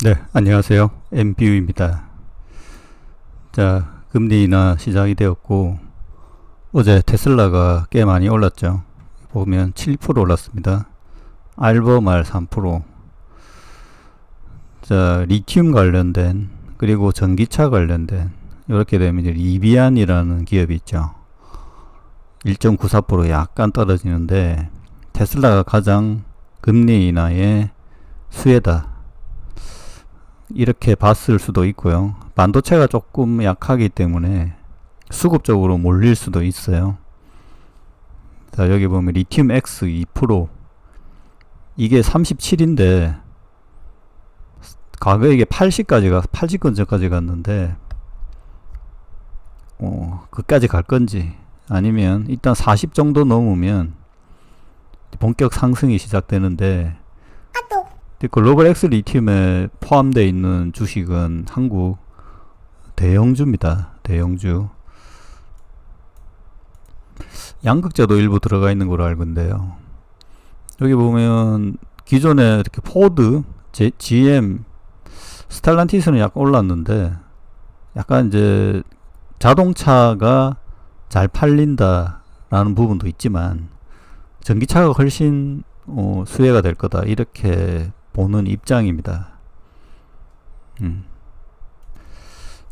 네, 안녕하세요. MBU입니다. 자, 금리 인하 시작이 되었고, 어제 테슬라가 꽤 많이 올랐죠. 보면 7% 올랐습니다. 알버말 3%. 자, 리튬 관련된, 그리고 전기차 관련된, 이렇게 되면 이제 리비안이라는 기업이 있죠. 1.94% 약간 떨어지는데, 테슬라가 가장 금리 인하의 수혜다, 이렇게 봤을 수도 있고요. 반도체가 조금 약하기 때문에 수급적으로 몰릴 수도 있어요. 자, 여기 보면 리튬 X 2%, 이게 37인데 과거에 이게 80 근처까지 갔는데 그까지 갈 건지, 아니면 일단 40 정도 넘으면 본격 상승이 시작되는데, 글로벌 X 리튬에 포함되어 있는 주식은 한국 대형주입니다. 대형주. 양극재도 일부 들어가 있는 걸로 알고 있는데요. 여기 보면 기존에 이렇게 포드, GM, 스텔란티스는 약간 올랐는데, 약간 이제 자동차가 잘 팔린다라는 부분도 있지만 전기차가 훨씬 수혜가 될 거다, 이렇게 보는 입장입니다.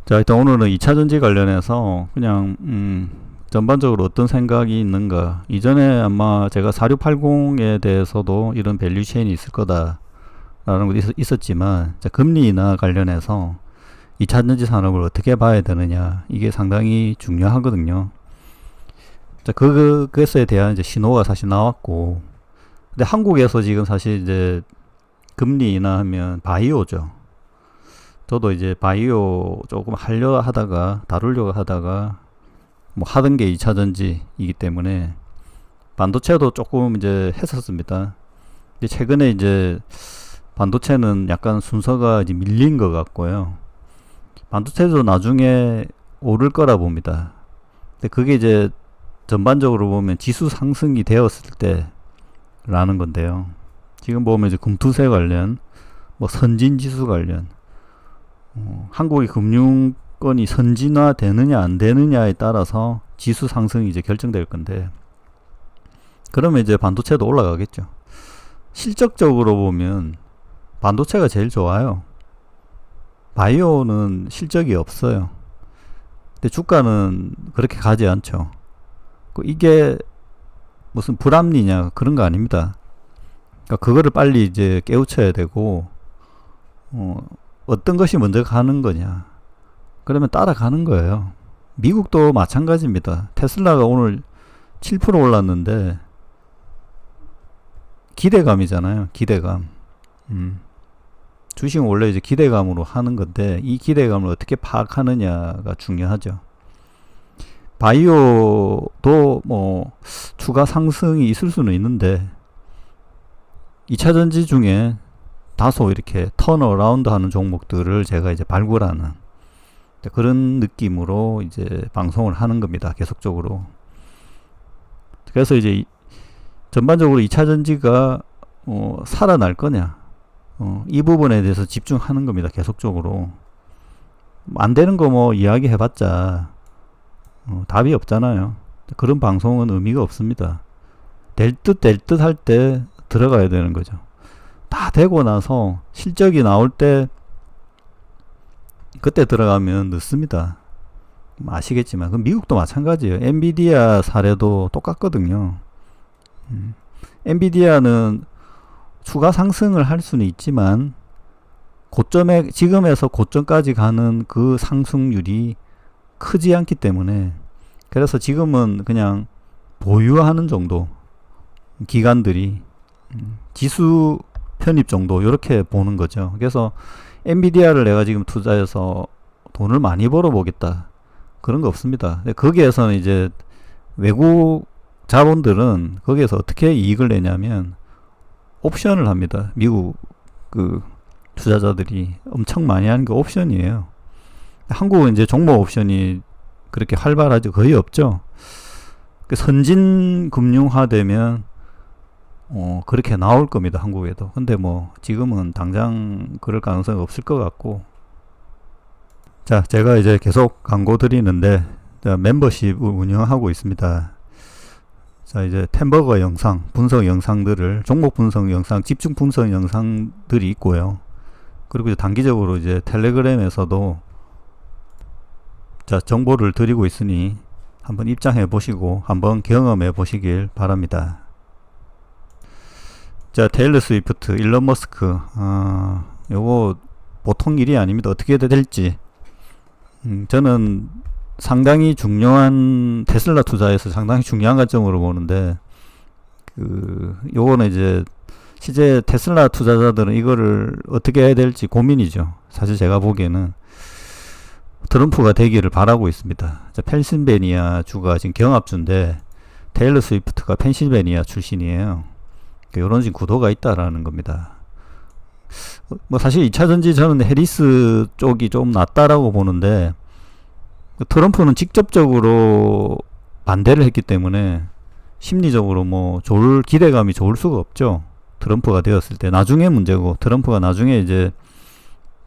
자, 일단 오늘은 2차전지 관련해서 그냥 전반적으로 어떤 생각이 있는가. 이전에 아마 제가 4680에 대해서도 이런 밸류체인이 있을 거다 라는 것도 있었지만, 자, 금리 인하 관련해서 2차전지 산업을 어떻게 봐야 되느냐, 이게 상당히 중요하거든요. 자, 그것에 대한 이제 신호가 사실 나왔고, 근데 한국에서 지금 사실 이제 금리 인하하면 바이오죠. 저도 이제 바이오 조금 다루려고 하다가 뭐 하던 게 2차전지이기 때문에 반도체도 조금 이제 했었습니다. 근데 최근에 이제 반도체는 약간 순서가 이제 밀린 것 같고요. 반도체도 나중에 오를 거라 봅니다. 근데 그게 이제 전반적으로 보면 지수 상승이 되었을 때 라는 건데요. 지금 보면 이제 금투세 관련, 뭐 선진지수 관련, 한국의 금융권이 선진화 되느냐 안 되느냐에 따라서 지수 상승이 이제 결정될 건데, 그러면 이제 반도체도 올라가겠죠. 실적적으로 보면 반도체가 제일 좋아요. 바이오는 실적이 없어요. 근데 주가는 그렇게 가지 않죠. 이게 무슨 불합리냐, 그런 거 아닙니다. 그러니까 그거를 빨리 이제 깨우쳐야 되고, 어떤 것이 먼저 가는 거냐, 그러면 따라가는 거예요. 미국도 마찬가지입니다. 테슬라가 오늘 7% 올랐는데 기대감이잖아요. 기대감. 주식은 원래 이제 기대감으로 하는 건데, 이 기대감을 어떻게 파악하느냐가 중요하죠. 바이오도 뭐 추가 상승이 있을 수는 있는데, 2차전지 중에 다소 이렇게 턴어라운드 하는 종목들을 제가 이제 발굴하는 그런 느낌으로 이제 방송을 하는 겁니다. 계속적으로. 그래서 이제 전반적으로 2차전지가 살아날 거냐, 이 부분에 대해서 집중하는 겁니다. 계속적으로. 안 되는 거 뭐 이야기 해봤자 답이 없잖아요. 그런 방송은 의미가 없습니다. 될 듯 할 때 들어가야 되는 거죠. 다 되고 나서 실적이 나올 때 그때 들어가면 늦습니다. 아시겠지만 그 미국도 마찬가지예요. 엔비디아 사례도 똑같거든요. 엔비디아는 추가 상승을 할 수는 있지만 지금에서 고점까지 가는 그 상승률이 크지 않기 때문에, 그래서 지금은 그냥 보유하는 정도, 기관들이 지수 편입 정도, 이렇게 보는 거죠. 그래서 엔비디아를 내가 지금 투자해서 돈을 많이 벌어보겠다, 그런 거 없습니다. 거기에서는 이제 외국 자본들은 거기에서 어떻게 이익을 내냐면 옵션을 합니다. 미국 그 투자자들이 엄청 많이 하는 게 옵션이에요. 한국은 이제 종목 옵션이 그렇게 활발하지 거의 없죠. 선진 금융화 되면 그렇게 나올 겁니다. 한국에도. 근데 뭐 지금은 당장 그럴 가능성이 없을 것 같고. 자, 제가 이제 계속 광고 드리는데, 자, 멤버십을 운영하고 있습니다. 자, 이제 템버거 영상, 분석 영상들을, 종목 분석 영상, 집중 분석 영상들이 있고요. 그리고 이제 단기적으로 이제 텔레그램에서도 자, 정보를 드리고 있으니 한번 입장해 보시고 한번 경험해 보시길 바랍니다. 자, 테일러 스위프트, 일론 머스크, 요거 보통 일이 아닙니다. 어떻게 될지. 저는 상당히 중요한, 테슬라 투자에서 상당히 중요한 관점으로 보는데, 요거는 이제 실제 테슬라 투자자들은 이거를 어떻게 해야 될지 고민이죠. 사실 제가 보기에는 트럼프가 되기를 바라고 있습니다. 펜실베니아 주가 지금 경합주인데 테일러 스위프트가 펜실베니아 출신이에요. 이런 지금 구도가 있다라는 겁니다. 뭐 사실 2차전지 저는 해리스 쪽이 좀 낫다라고 보는데, 트럼프는 직접적으로 반대를 했기 때문에 심리적으로 뭐 기대감이 좋을 수가 없죠. 트럼프가 되었을 때. 나중에 문제고, 트럼프가 나중에 이제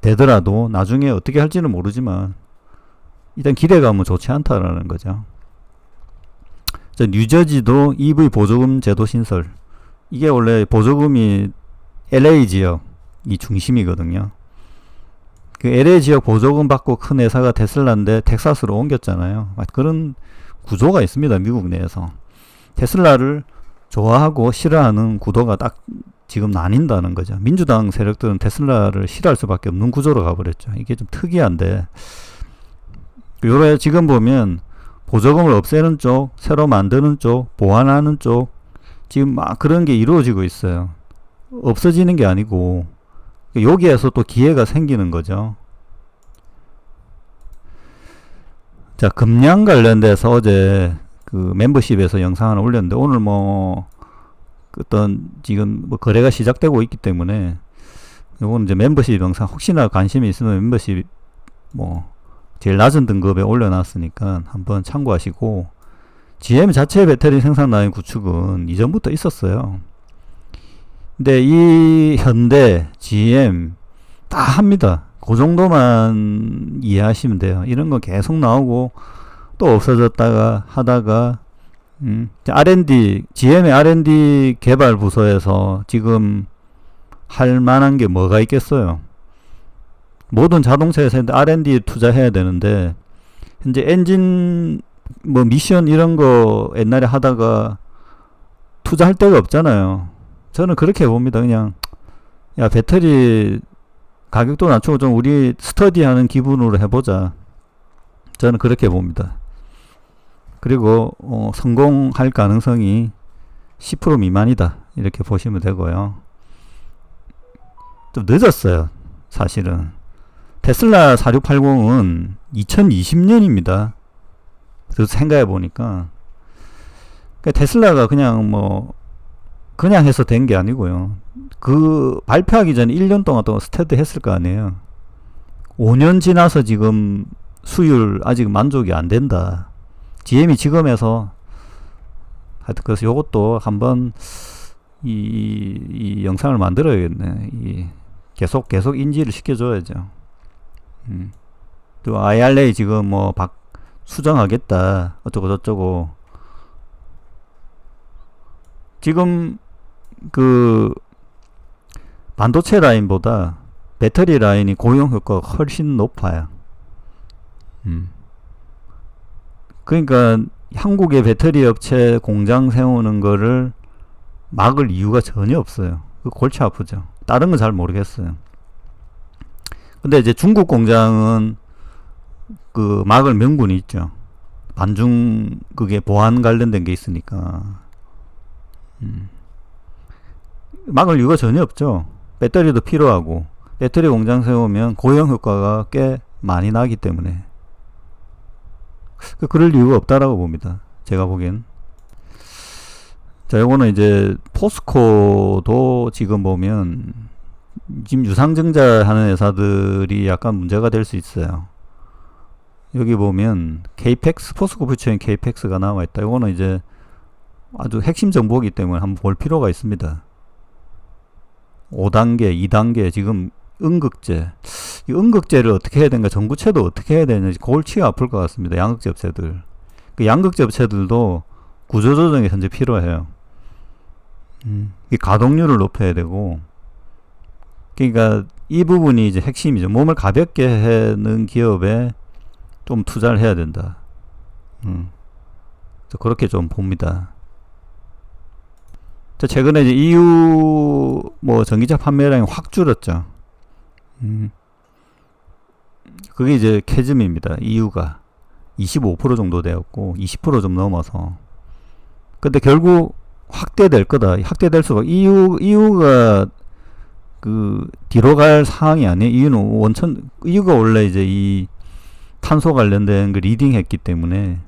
되더라도 나중에 어떻게 할지는 모르지만 일단 기대감은 좋지 않다라는 거죠. 자, 뉴저지도 EV 보조금 제도 신설. 이게 원래 보조금이 LA 지역이 중심이거든요. 그 LA 지역 보조금 받고 큰 회사가 테슬라인데 텍사스로 옮겼잖아요. 그런 구조가 있습니다. 미국 내에서. 테슬라를 좋아하고 싫어하는 구도가 딱 지금 나뉜다는 거죠. 민주당 세력들은 테슬라를 싫어할 수밖에 없는 구조로 가버렸죠. 이게 좀 특이한데, 요래 지금 보면 보조금을 없애는 쪽, 새로 만드는 쪽, 보완하는 쪽, 지금 막 그런 게 이루어지고 있어요. 없어지는 게 아니고 여기에서 또 기회가 생기는 거죠. 자, 금량 관련돼서 어제 그 멤버십에서 영상 하나 올렸는데, 오늘 뭐 어떤 지금 뭐 거래가 시작되고 있기 때문에 요거는 이제 멤버십 영상 혹시나 관심이 있으면 멤버십 뭐 제일 낮은 등급에 올려놨으니까 한번 참고하시고, GM 자체 배터리 생산 라인 구축은 이전부터 있었어요. 근데 이 현대, GM 다 합니다. 그 정도만 이해하시면 돼요. 이런 거 계속 나오고 또 없어졌다가 하다가 R&D, GM의 R&D 개발 부서에서 지금 할 만한 게 뭐가 있겠어요. 모든 자동차 회사인데 R&D 투자해야 되는데, 현재 엔진 뭐 미션 이런 거 옛날에 하다가 투자할 데가 없잖아요. 저는 그렇게 봅니다. 그냥 야, 배터리 가격도 낮추고 좀 우리 스터디하는 기분으로 해보자. 저는 그렇게 봅니다. 그리고 성공할 가능성이 10% 미만이다, 이렇게 보시면 되고요. 좀 늦었어요, 사실은. 테슬라 4680은 2020년입니다. 그래서 생각해 보니까 테슬라가 그냥 해서 된 게 아니고요. 그 발표하기 전에 1년 동안 또 스테디 했을 거 아니에요. 5년 지나서 지금 수율 아직 만족이 안 된다. GM이 지금 해서 하여튼 그래서 요것도 한번 이 영상을 만들어야겠네. 계속 인지를 시켜줘야죠. 또 IRA 지금 뭐 수정하겠다 어쩌고 저쩌고. 지금 그 반도체 라인보다 배터리 라인이 고용 효과가 훨씬 높아요. 그러니까 한국의 배터리 업체 공장 세우는 거를 막을 이유가 전혀 없어요. 그 골치 아프죠. 다른 건 잘 모르겠어요. 근데 이제 중국 공장은 그 막을 명분이 있죠. 반중 그게 보안 관련된 게 있으니까. 막을 이유가 전혀 없죠. 배터리도 필요하고, 배터리 공장 세우면 고용 효과가 꽤 많이 나기 때문에 그럴 이유가 없다라고 봅니다, 제가 보기엔. 자, 요거는 이제 포스코도 지금 보면 지금 유상증자 하는 회사들이 약간 문제가 될 수 있어요. 여기 보면 포스코 부처인 KPX가 나와 있다. 요거는 이제 아주 핵심 정보이기 때문에 한번 볼 필요가 있습니다. 5단계, 2단계 지금 응급제. 이 응급제를 어떻게 해야 되는가, 정부채도 어떻게 해야 되는지 골치가 아플 것 같습니다. 양극재 업체들. 그 양극재 업체들도 구조조정이 현재 필요해요. 이 가동률을 높여야 되고, 그러니까 이 부분이 이제 핵심이죠. 몸을 가볍게 하는 기업에 좀 투자를 해야 된다. 그렇게 좀 봅니다. 최근에 이제 EU 뭐 전기차 판매량이 확 줄었죠. 그게 이제 캐즘입니다. EU가 25% 정도 되었고 20% 좀 넘어서. 근데 결국 확대될 거다. 확대될 수가. EU가 그 뒤로 갈 사항이 아니에요. EU가 원래 이제 이 탄소 관련된 그 리딩했기 때문에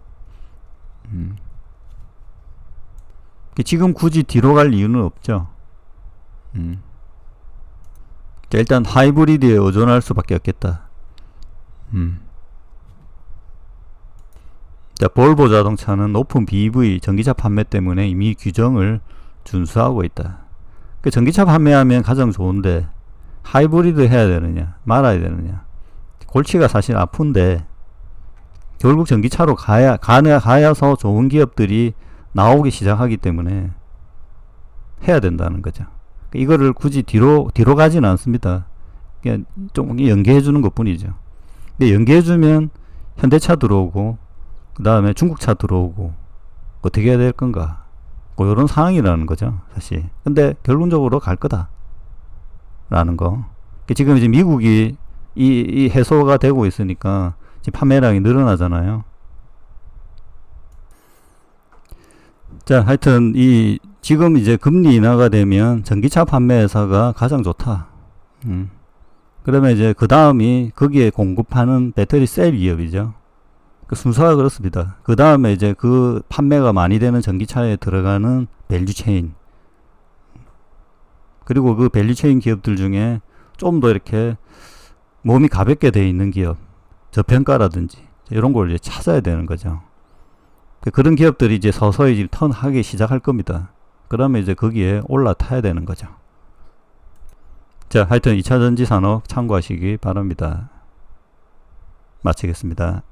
지금 굳이 뒤로 갈 이유는 없죠. 자, 일단 하이브리드에 의존할 수밖에 없겠다. 자, 볼보 자동차는 높은 BEV 전기차 판매 때문에 이미 규정을 준수하고 있다. 그 전기차 판매하면 가장 좋은데 하이브리드 해야 되느냐 말아야 되느냐, 골치가 사실 아픈데 결국 전기차로 가야서 좋은 기업들이 나오기 시작하기 때문에 해야 된다는 거죠. 이거를 굳이 뒤로 가지는 않습니다. 그냥 좀 연계해 주는 것 뿐이죠. 근데 연계해 주면 현대차 들어오고 그 다음에 중국차 들어오고 어떻게 해야 될 건가, 뭐 이런 상황이라는 거죠 사실. 근데 결론적으로 갈 거다 라는 거. 지금 이제 미국이 이 해소가 되고 있으니까 지금 판매량이 늘어나잖아요. 자, 하여튼 지금 이제 금리 인하가 되면 전기차 판매 회사가 가장 좋다. 그러면 이제 그 다음이 거기에 공급하는 배터리 셀 기업이죠. 그 순서가 그렇습니다. 그 다음에 이제 그 판매가 많이 되는 전기차에 들어가는 밸류체인, 그리고 그 밸류체인 기업들 중에 좀 더 이렇게 몸이 가볍게 되어 있는 기업, 저평가라든지 이런 걸 이제 찾아야 되는 거죠. 그런 기업들이 이제 서서히 지금 턴하기 시작할 겁니다. 그러면 이제 거기에 올라타야 되는 거죠. 자, 하여튼 2차전지 산업 참고하시기 바랍니다. 마치겠습니다.